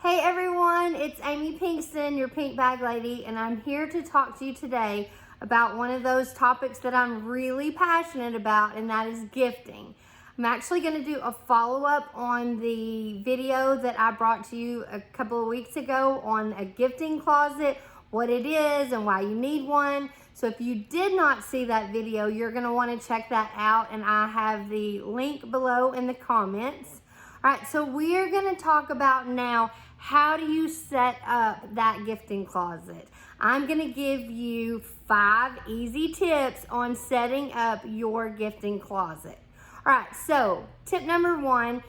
Hey everyone, it's Amy Pinkston, your pink bag lady, and I'm here to talk to you today about one of those topics that I'm really passionate about, and that is gifting. I'm actually going to do a follow-up on the video that I brought to you a couple of weeks ago on a gifting closet, what it is and why you need one. So if you did not see that video, you're going to want to check that out, and I have the link below in the comments. All right, so we're going to talk about now, how do you set up that gifting closet? I'm going to give you 5 easy tips on setting up your gifting closet. All right, so tip number 1,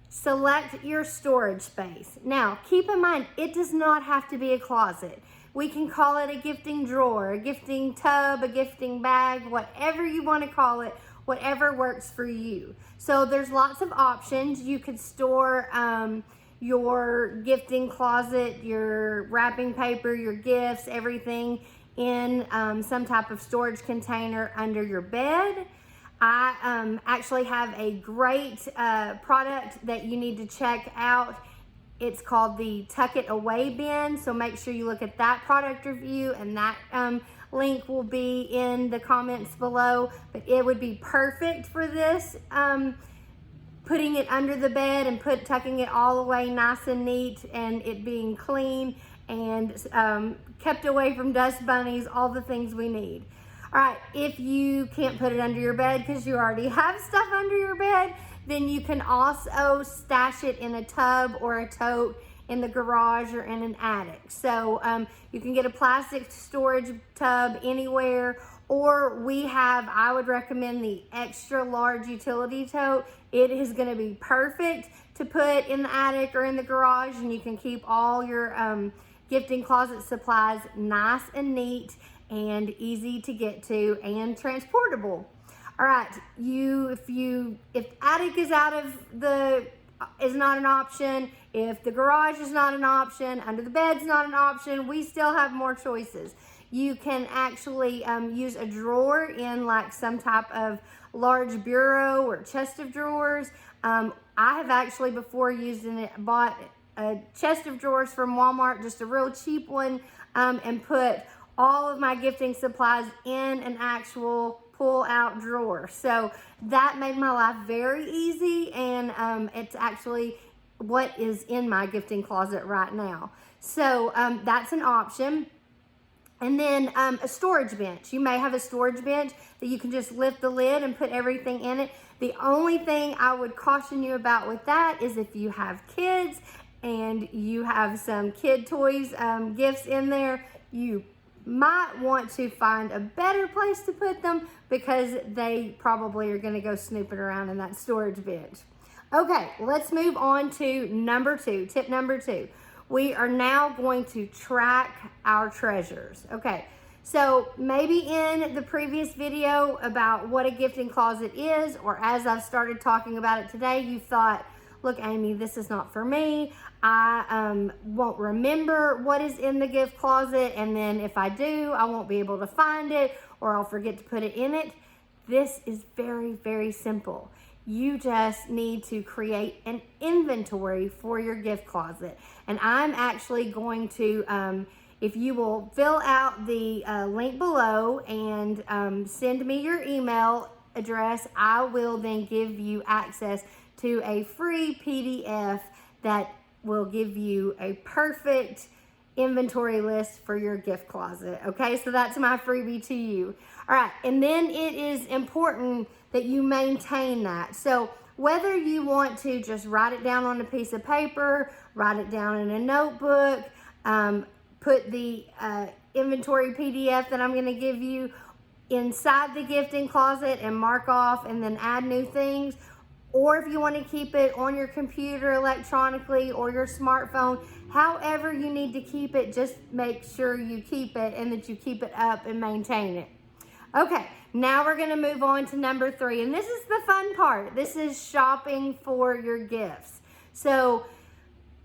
select your storage space. Now, keep in mind, it does not have to be a closet. We can call it a gifting drawer, a gifting tub, a gifting bag, whatever you want to call it, whatever works for you. So there's lots of options. You could store your gifting closet, your wrapping paper, your gifts, everything in some type of storage container under your bed. I actually have a great product that you need to check out. It's called the Tuck It Away bin, so make sure you look at that product review, and that link will be in the comments below. But it would be perfect for this, putting it under the bed and tucking it all away nice and neat, and it being clean and kept away from dust bunnies, all the things we need. All right, if you can't put it under your bed because you already have stuff under your bed, then you can also stash it in a tub or a tote in the garage or in an attic. So you can get a plastic storage tub anywhere, or I would recommend the extra large utility tote. It is going to be perfect to put in the attic or in the garage, and you can keep all your gifting closet supplies nice and neat and easy to get to and transportable. All right, if attic is not an option, if the garage is not an option, under the bed's not an option, we still have more choices. You can actually use a drawer in like some type of large bureau or chest of drawers. I have actually before bought a chest of drawers from Walmart, just a real cheap one, and put all of my gifting supplies in an actual pull-out drawer. So that made my life very easy, and it's actually what is in my gifting closet right now. So that's an option. And then a storage bench. You may have a storage bench that you can just lift the lid and put everything in it. The only thing I would caution you about with that is if you have kids and you have some kid toys, gifts in there, you might want to find a better place to put them, because they probably are going to go snooping around in that storage bench. Okay, let's move on to number 2, tip number 2. We are now going to track our treasures. Okay, so maybe in the previous video about what a gifting closet is, or as I've started talking about it today, you thought, look, Amy, this is not for me. I won't remember what is in the gift closet, and then if I do, I won't be able to find it, or I'll forget to put it in it. This is very, very simple. You just need to create an inventory for your gift closet. And I'm actually going to, if you will fill out the link below and send me your email address, I will then give you access to a free PDF that will give you a perfect inventory list for your gift closet. Okay, so that's my freebie to you. All right, and then it is important that you maintain that. So whether you want to just write it down on a piece of paper, write it down in a notebook, put the inventory PDF that I'm going to give you inside the gifting closet and mark off and then add new things, or if you want to keep it on your computer electronically or your smartphone, however you need to keep it, just make sure you keep it and that you keep it up and maintain it. Okay, now we're going to move on to number 3, and this is the fun part. This is shopping for your gifts. So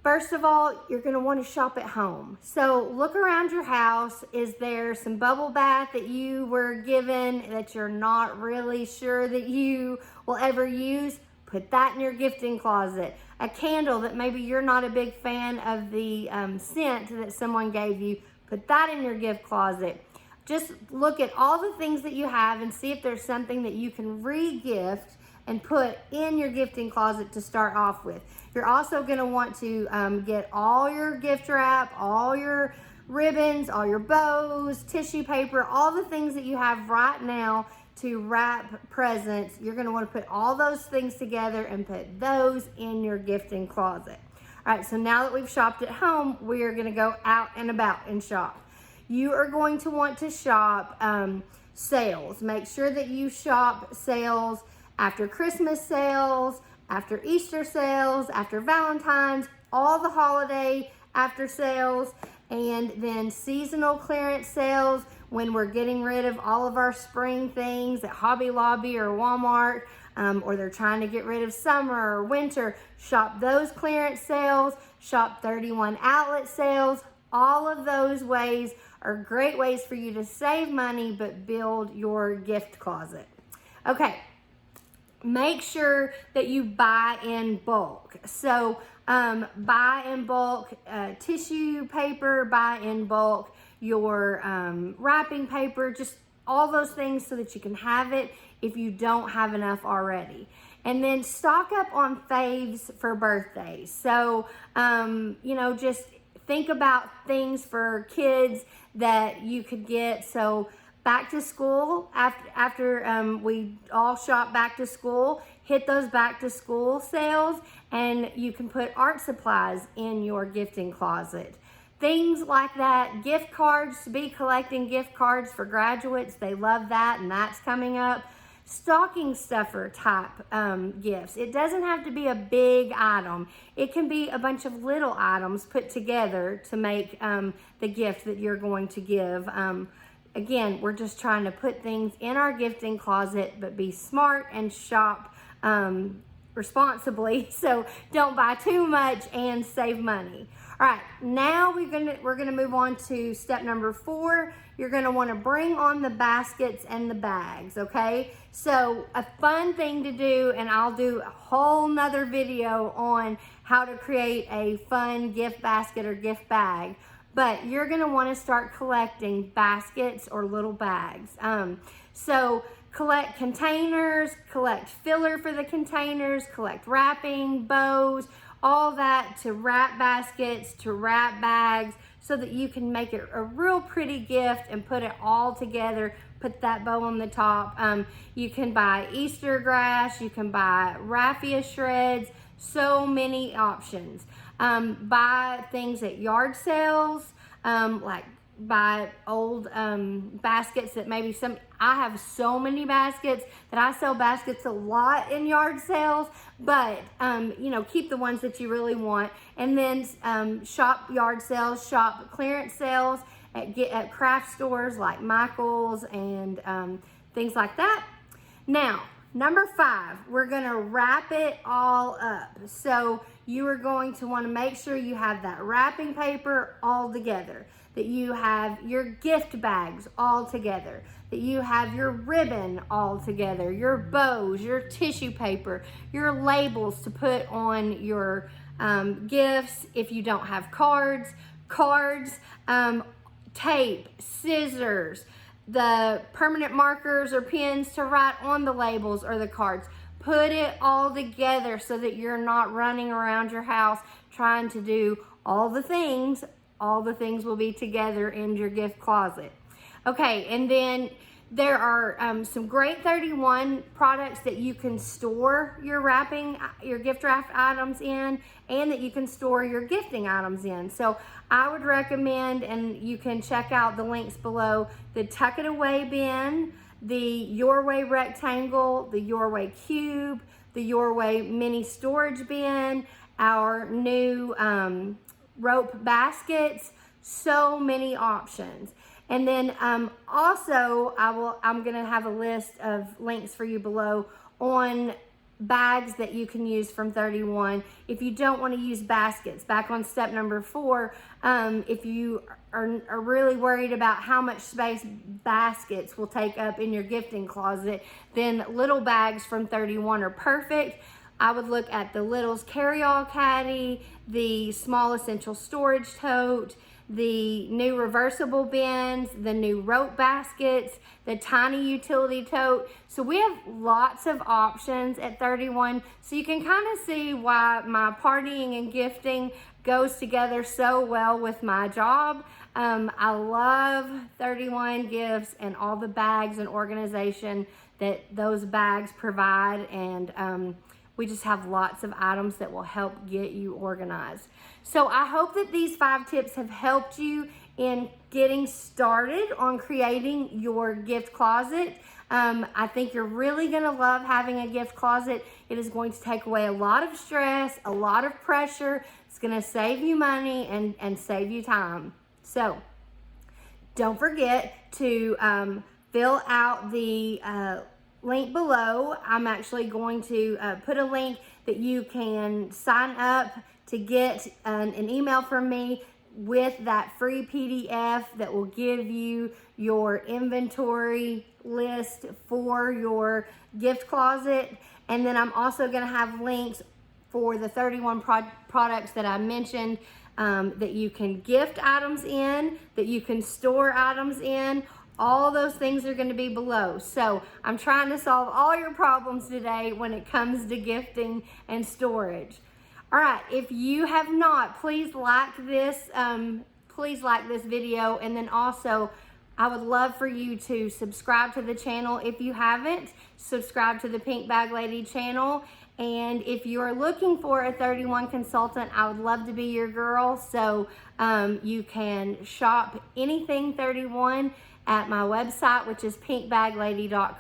first of all, you're going to want to shop at home. So look around your house. Is there some bubble bath that you were given that you're not really sure that you will ever use? Put that in your gifting closet. A candle that maybe you're not a big fan of the scent that someone gave you, put that in your gift closet. Just look at all the things that you have and see if there's something that you can re-gift and put in your gifting closet to start off with. You're also going to want to get all your gift wrap, all your ribbons, all your bows, tissue paper, all the things that you have right now to wrap presents. You're going to want to put all those things together and put those in your gifting closet. All right, so now that we've shopped at home, we are going to go out and about and shop. You are going to want to shop sales. Make sure that you shop sales after Christmas sales, after Easter sales, after Valentine's, all the holiday after sales, and then seasonal clearance sales when we're getting rid of all of our spring things at Hobby Lobby or Walmart, or they're trying to get rid of summer or winter. Shop those clearance sales, shop 31 outlet sales. All of those ways are great ways for you to save money but build your gift closet. Okay. Make sure that you buy in bulk. So buy in bulk tissue paper, buy in bulk your wrapping paper, just all those things so that you can have it if you don't have enough already. And then stock up on faves for birthdays. So, just think about things for kids that you could get. So back to school, after we all shop back to school, hit those back to school sales, and you can put art supplies in your gifting closet. Things like that, gift cards, to be collecting gift cards for graduates, they love that, and that's coming up. Stocking stuffer type gifts. It doesn't have to be a big item. It can be a bunch of little items put together to make the gift that you're going to give. Again, we're just trying to put things in our gifting closet, but be smart and shop responsibly. So don't buy too much and save money. All right, now we're gonna move on to step number 4. You're gonna want to bring on the baskets and the bags. Okay, so a fun thing to do, and I'll do a whole nother video on how to create a fun gift basket or gift bag. But you're gonna want to start collecting baskets or little bags. So collect containers, collect filler for the containers, collect wrapping, bows, all that to wrap baskets, to wrap bags, so that you can make it a real pretty gift and put it all together. Put that bow on the top. You can buy Easter grass, you can buy raffia shreds, so many options. Buy things at yard sales, like buy old baskets that maybe I have so many baskets that I sell baskets a lot in yard sales, but keep the ones that you really want, and then shop yard sales, shop clearance sales at craft stores like Michael's and things like that. Now, number 5, we're gonna wrap it all up. So you are going to want to make sure you have that wrapping paper all together, that you have your gift bags all together, that you have your ribbon all together, your bows, your tissue paper, your labels to put on your gifts if you don't have cards, tape, scissors, the permanent markers or pens to write on the labels or the cards. Put it all together so that you're not running around your house trying to do all the things. All the things will be together in your gift closet. Okay, and then there are some great 31 products that you can store your gift wrap items in, and that you can store your gifting items in. So I would recommend, and you can check out the links below, the Tuck It Away bin, the Your Way rectangle, the Your Way cube, the Your Way mini storage bin, our new rope baskets, so many options. And then also I'm gonna have a list of links for you below on bags that you can use from 31 if you don't want to use baskets. Back on step number 4, if you are really worried about how much space baskets will take up in your gifting closet, then little bags from 31 are perfect. I would look at the Little's carry-all caddy, the small essential storage tote, the new reversible bins, the new rope baskets, the tiny utility tote. So we have lots of options at 31. So you can kind of see why my partying and gifting goes together so well with my job. I love 31 Gifts and all the bags and organization that those bags provide, and we just have lots of items that will help get you organized. So I hope that these 5 tips have helped you in getting started on creating your gift closet. I think you're really gonna love having a gift closet. It is going to take away a lot of stress, a lot of pressure. It's gonna save you money and save you time. So don't forget to fill out the link below. I'm actually going to put a link that you can sign up to get an email from me with that free PDF that will give you your inventory list for your gift closet. And then I'm also going to have links for the 31 products that I mentioned, that you can gift items in, that you can store items in. All those things are going to be below. So I'm trying to solve all your problems today when it comes to gifting and storage. All right, if you have not, please like this video, and then also I would love for you to subscribe to the channel. If you haven't, subscribe to the Pink Bag Lady channel. And if you're looking for a 31 consultant, I would love to be your girl. So you can shop anything 31 at my website, which is pinkbaglady.com.